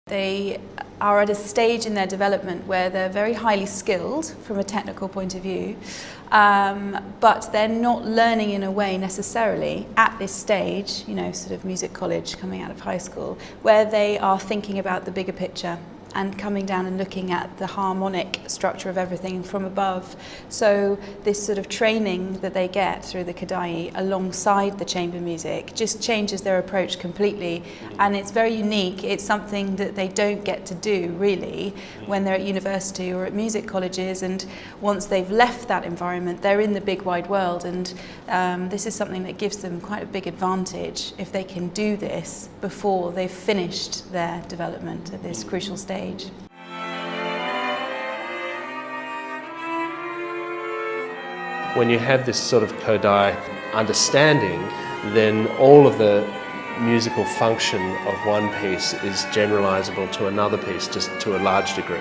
They are at a stage in their development where they're very highly skilled from a technical point of view, but they're not learning in a way necessarily at this stage, you know, sort of music college coming out of high school, where they are thinking about the bigger picture and coming down and looking at the harmonic structure of everything from above. So this sort of training that they get through the Kadai alongside the chamber music just changes their approach completely, and it's very unique. It's something that they don't get to do really when they're at university or at music colleges, and once they've left that environment they're in the big wide world, and this is something that gives them quite a big advantage if they can do this before they've finished their development at this crucial stage. When you have this sort of Kodai understanding, then all of the musical function of one piece is generalizable to another piece, just to a large degree.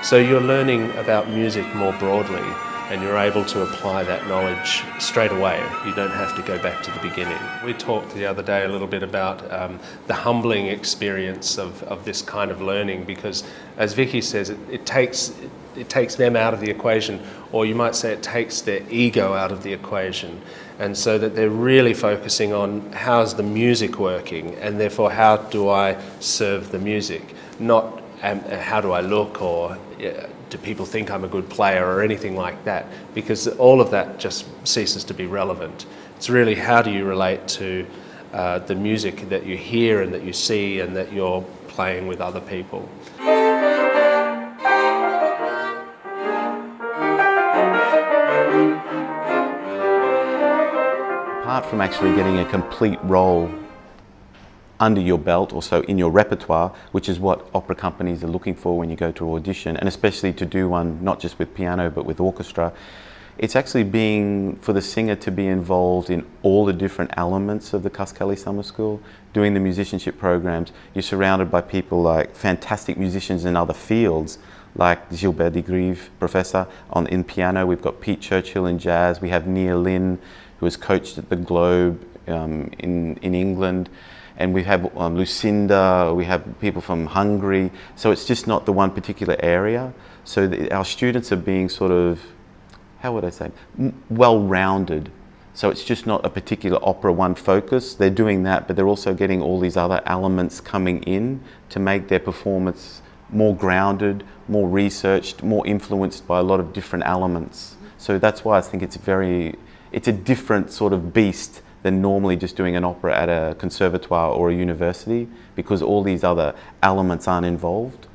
So you're learning about music more broadly, and you're able to apply that knowledge straight away. You don't have to go back to the beginning. We talked the other day a little bit about the humbling experience of this kind of learning, because as Vicky says, it takes them out of the equation, or you might say it takes their ego out of the equation, and so that they're really focusing on how's the music working, and therefore how do I serve the music, not how do I look, or do people think I'm a good player, or anything like that, because all of that just ceases to be relevant. It's really how do you relate to the music that you hear and that you see and that you're playing with other people. Apart from actually getting a complete role under your belt, also in your repertoire, which is what opera companies are looking for when you go to audition, and especially to do one not just with piano but with orchestra, it's actually being for the singer to be involved in all the different elements of the Kaskali Summer School, doing the musicianship programs. You're surrounded by people like fantastic musicians in other fields, like Gilbert Digrive, professor in piano. We've got Pete Churchill in jazz. We have Nia Lin, who has coached at the Globe in England. And we have Lucinda, we have people from Hungary. So it's just not the one particular area. So our students are being sort of, how would I say, well-rounded. So it's just not a particular opera one focus. They're doing that, but they're also getting all these other elements coming in to make their performance more grounded, more researched, more influenced by a lot of different elements. So that's why I think it's a different sort of beast than normally just doing an opera at a conservatoire or a university, because all these other elements aren't involved.